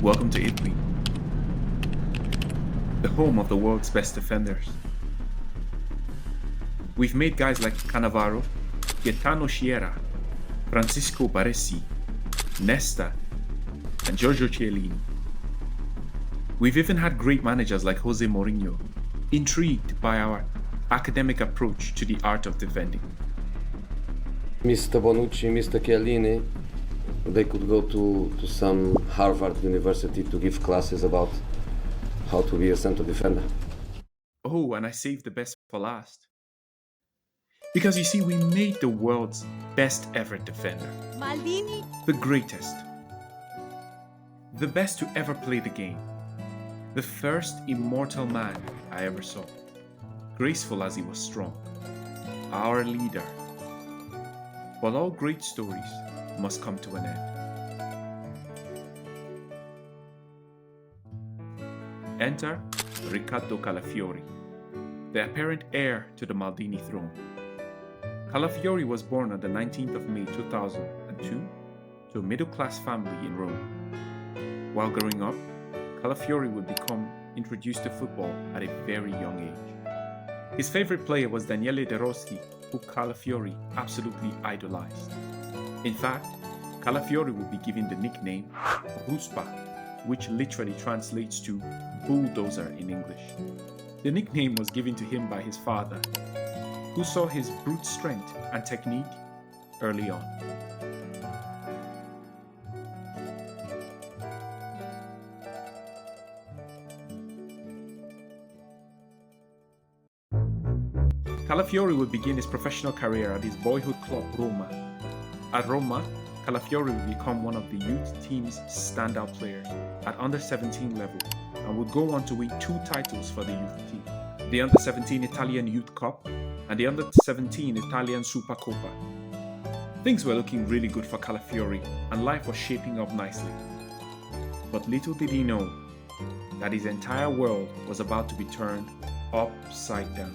Welcome to Italy, the home of the world's best defenders. We've made guys like Cannavaro, Gaetano Sciarra, Francisco Baresi, Nesta, and Giorgio Chiellini. We've even had great managers like Jose Mourinho, intrigued by our academic approach to the art of defending. Mr. Bonucci, Mr. Chiellini, they could go to some Harvard University to give classes about how to be a center defender. Oh, and I saved the best for last. Because you see, we made the world's best ever defender. Maldini. The greatest. The best to ever play the game. The first immortal man I ever saw. Graceful as he was strong. Our leader. But all great stories must come to an end. Enter Riccardo Calafiori, the apparent heir to the Maldini throne. Calafiori was born on the 19th of May 2002 to a middle-class family in Rome. While growing up, Calafiori would become introduced to football at a very young age. His favorite player was Daniele De Rossi, who Calafiori absolutely idolized. In fact, Calafiori would be given the nickname Ruspa, which literally translates to bulldozer in English. The nickname was given to him by his father, who saw his brute strength and technique early on. Calafiori would begin his professional career at his boyhood club Roma. At Roma, Calafiori would become one of the youth team's standout players at under-17 level and would go on to win 2 titles for the youth team, the under-17 Italian Youth Cup and the under-17 Italian Supercoppa. Things were looking really good for Calafiori and life was shaping up nicely. But little did he know that his entire world was about to be turned upside down.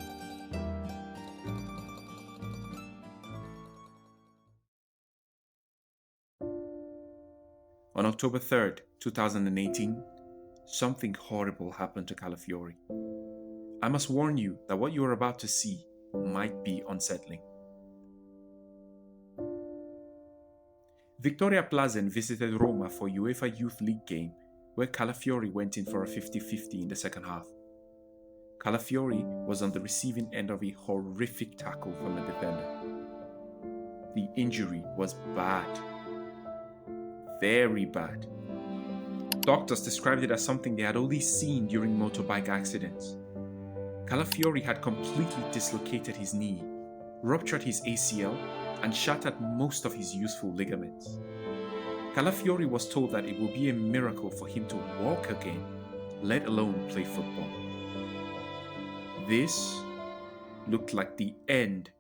On October 3rd, 2018, something horrible happened to Calafiori. I must warn you that what you are about to see might be unsettling. Victoria Plazen visited Roma for UEFA Youth League game, where Calafiori went in for a 50-50 in the second half. Calafiori was on the receiving end of a horrific tackle from the defender. The injury was bad. Very bad. Doctors described it as something they had only seen during motorbike accidents. Calafiori had completely dislocated his knee, ruptured his ACL, and shattered most of his useful ligaments. Calafiori was told that it would be a miracle for him to walk again, let alone play football. This looked like the end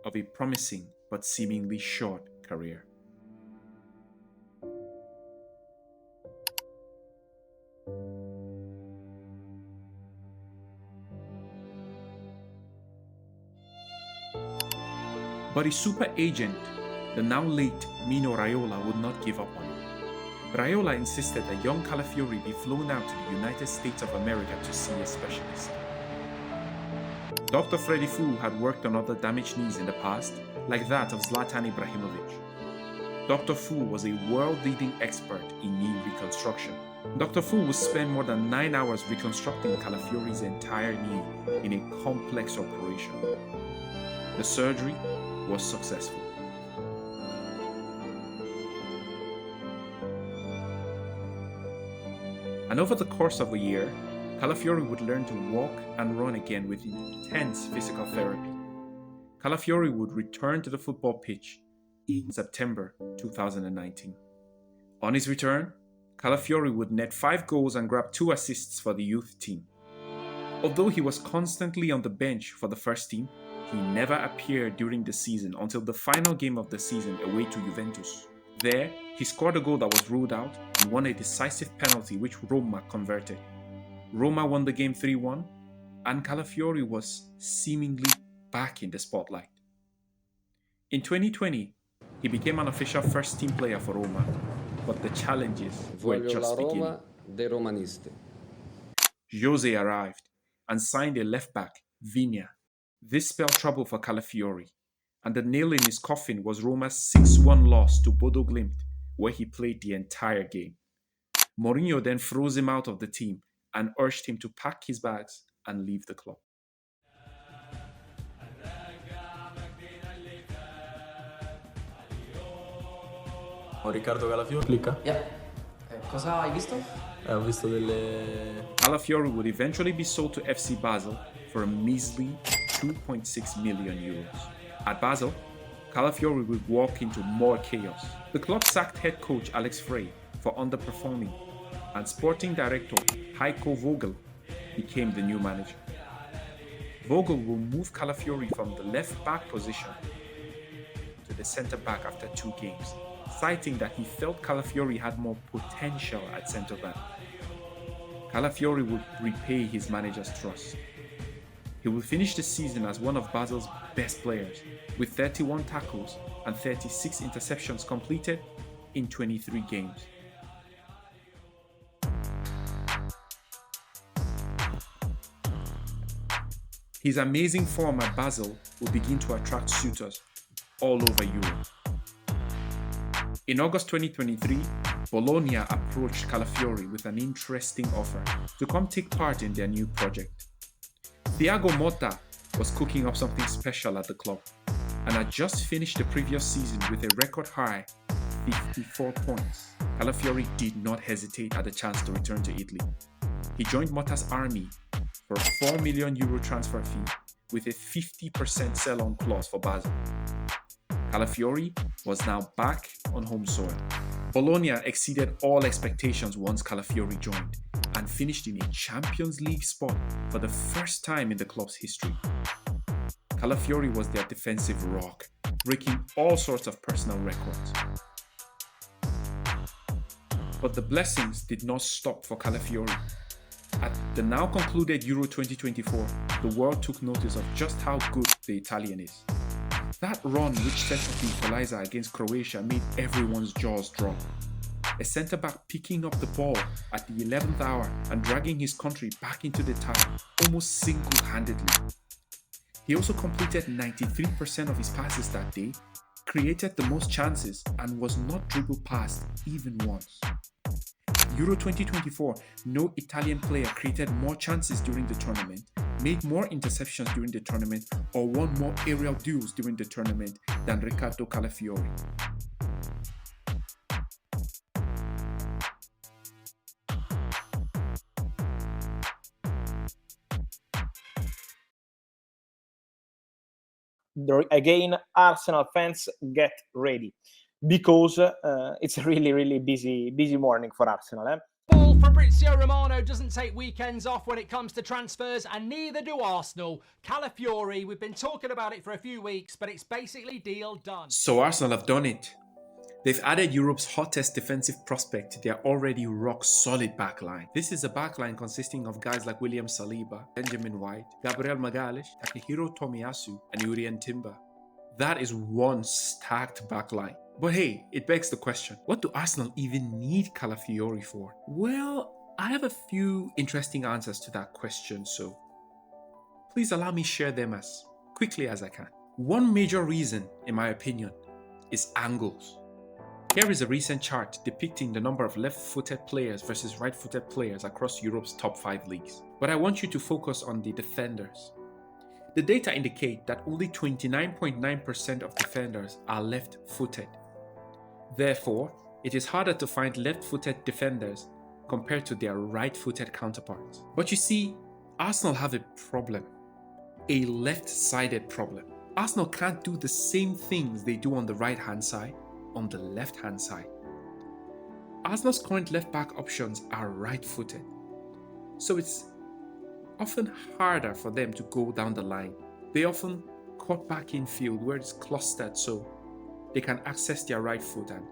of a promising but seemingly short career. But his super agent, the now late Mino Raiola, would not give up on him. Raiola insisted that young Calafiori be flown out to the United States of America to see a specialist. Dr. Freddy Fu had worked on other damaged knees in the past, like that of Zlatan Ibrahimovic. Dr. Fu was a world-leading expert in knee reconstruction. Dr. Fu would spend more than 9 hours reconstructing Calafiori's entire knee in a complex operation. The surgery was successful. And over the course of a year, Calafiori would learn to walk and run again with intense physical therapy. Calafiori would return to the football pitch in September 2019. On his return, Calafiori would net 5 goals and grab 2 assists for the youth team. Although he was constantly on the bench for the first team, he never appeared during the season until the final game of the season away to Juventus. There, he scored a goal that was ruled out and won a decisive penalty which Roma converted. Roma won the game 3-1, and Calafiori was seemingly back in the spotlight. In 2020, he became an official first-team player for Roma. but the challenges were Voglio la just beginning. Roma dei romanisti. Jose arrived and signed a left-back, Vigna. This spelled trouble for Calafiori, and the nail in his coffin was Roma's 6-1 loss to Bodo Glimt, where he played the entire game. Mourinho then froze him out of the team and urged him to pack his bags and leave the club. Riccardo Calafiori. Clicca. Yeah. Cosa hai visto? Ho visto delle... Calafiori would eventually be sold to FC Basel for a measly 2.6 million euros. At Basel, Calafiori would walk into more chaos. The club sacked head coach Alex Frey for underperforming, and sporting director Heiko Vogel became the new manager. Vogel will move Calafiori from the left-back position to the centre-back after 2 games, citing that he felt Calafiori had more potential at centre-back. Calafiori would repay his manager's trust. He will finish the season as one of Basel's best players, with 31 tackles and 36 interceptions completed in 23 games. His amazing form at Basel will begin to attract suitors all over Europe. In August 2023, Bologna approached Calafiori with an interesting offer to come take part in their new project. Thiago Motta was cooking up something special at the club and had just finished the previous season with a record high 54 points. Calafiori did not hesitate at the chance to return to Italy. He joined Motta's army for a €4 million transfer fee with a 50% sell-on clause for Basel. Calafiori was now back on home soil. Bologna exceeded all expectations once Calafiori joined and finished in a Champions League spot for the first time in the club's history. Calafiori was their defensive rock, breaking all sorts of personal records. But the blessings did not stop for Calafiori. At the now concluded Euro 2024, the world took notice of just how good the Italian is. That run, which set up the equalizer against Croatia, made everyone's jaws drop. A centre-back picking up the ball at the 11th hour and dragging his country back into the tie almost single-handedly. He also completed 93% of his passes that day, created the most chances, and was not dribbled past even once. Euro 2024, no Italian player created more chances during the tournament, made more interceptions during the tournament, or won more aerial duels during the tournament than Riccardo Calafiori. Again, Arsenal fans, get ready, because it's a really busy morning for Arsenal. Ball, Fabrizio Romano doesn't take weekends off when it comes to transfers, and neither do Arsenal. Calafiori, we've been talking about it for a few weeks, but it's basically deal done. So Arsenal have done it. They've added Europe's hottest defensive prospect to their already rock-solid backline. This is a backline consisting of guys like William Saliba, Benjamin White, Gabriel Magalhaes, Takehiro Tomiyasu, and Urian Timber. That is one stacked backline. But hey, it begs the question, what do Arsenal even need Calafiori for? Well, I have a few interesting answers to that question, so please allow me share them as quickly as I can. One major reason, in my opinion, is angles. Here is a recent chart depicting the number of left-footed players versus right-footed players across Europe's top 5 leagues. But I want you to focus on the defenders. The data indicate that only 29.9% of defenders are left-footed. Therefore, it is harder to find left-footed defenders compared to their right-footed counterparts. But you see, Arsenal have a problem, a left-sided problem. Arsenal can't do the same things they do on the right-hand side on the left-hand side. Arsenal's current left-back options are right-footed, so it's often harder for them to go down the line. They often cut back in field where it's clustered so they can access their right foot, and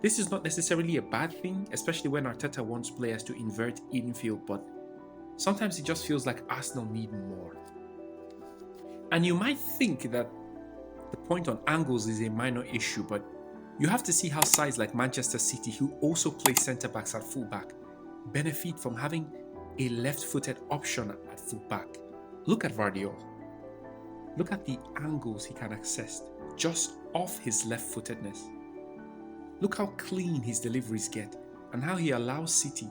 this is not necessarily a bad thing, especially when Arteta wants players to invert infield, but sometimes it just feels like Arsenal need more. And you might think that the point on angles is a minor issue, but You have to see how sides like Manchester City, who also play centre-backs at fullback, benefit from having a left-footed option at fullback. Look at Vardiol. Look at the angles he can access just off his left-footedness. Look how clean his deliveries get and how he allows City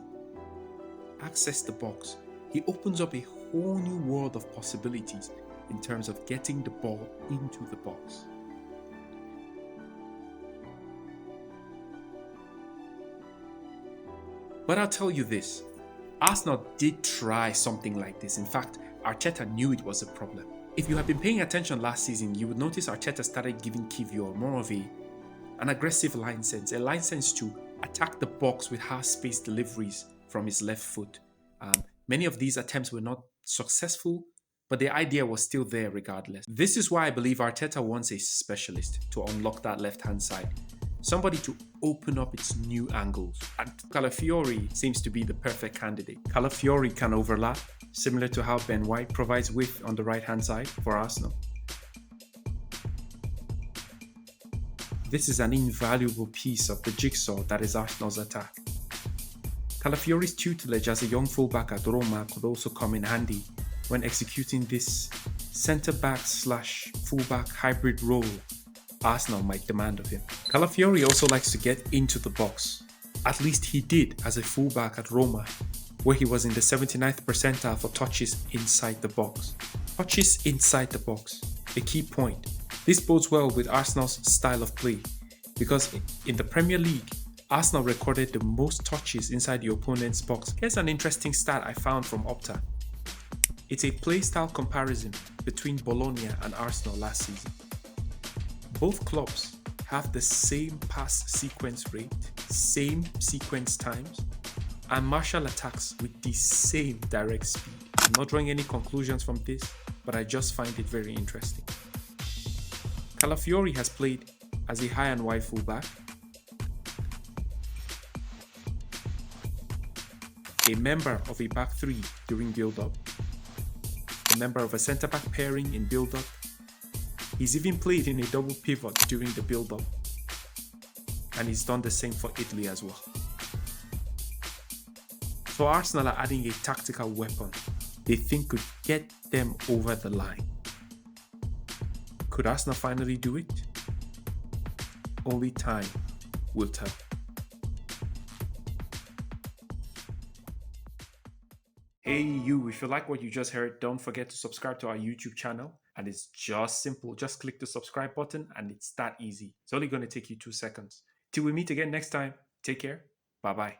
access the box. He opens up a whole new world of possibilities in terms of getting the ball into the box. But I'll tell you this, Arsenal did try something like this. In fact, Arteta knew it was a problem. If you have been paying attention last season, you would notice Arteta started giving Kiwior more of an aggressive line sense, a line sense to attack the box with half-space deliveries from his left foot. Many of these attempts were not successful, but the idea was still there regardless. This is why I believe Arteta wants a specialist to unlock that left-hand side. Somebody to open up its new angles. And Calafiori seems to be the perfect candidate. Calafiori can overlap, similar to how Ben White provides width on the right-hand side for Arsenal. This is an invaluable piece of the jigsaw that is Arsenal's attack. Calafiori's tutelage as a young fullback at Roma could also come in handy when executing this centre-back / fullback hybrid role Arsenal might demand of him. Calafiori also likes to get into the box. At least he did as a fullback at Roma, where he was in the 79th percentile for touches inside the box. Touches inside the box, a key point. This bodes well with Arsenal's style of play, because in the Premier League, Arsenal recorded the most touches inside the opponent's box. Here's an interesting stat I found from Opta. It's a playstyle comparison between Bologna and Arsenal last season. Both clubs have the same pass sequence rate, same sequence times, and martial attacks with the same direct speed. I'm not drawing any conclusions from this, but I just find it very interesting. Calafiori has played as a high and wide fullback, a member of a back three during build-up, a member of a centre-back pairing in build-up. He's even played in a double pivot during the build-up, and he's done the same for Italy as well. So Arsenal are adding a tactical weapon they think could get them over the line. Could Arsenal finally do it? Only time will tell. Hey you, if you like what you just heard, don't forget to subscribe to our YouTube channel. And it's just simple. Just click the subscribe button and it's that easy. It's only going to take you 2 seconds. Till we meet again next time, take care. Bye-bye.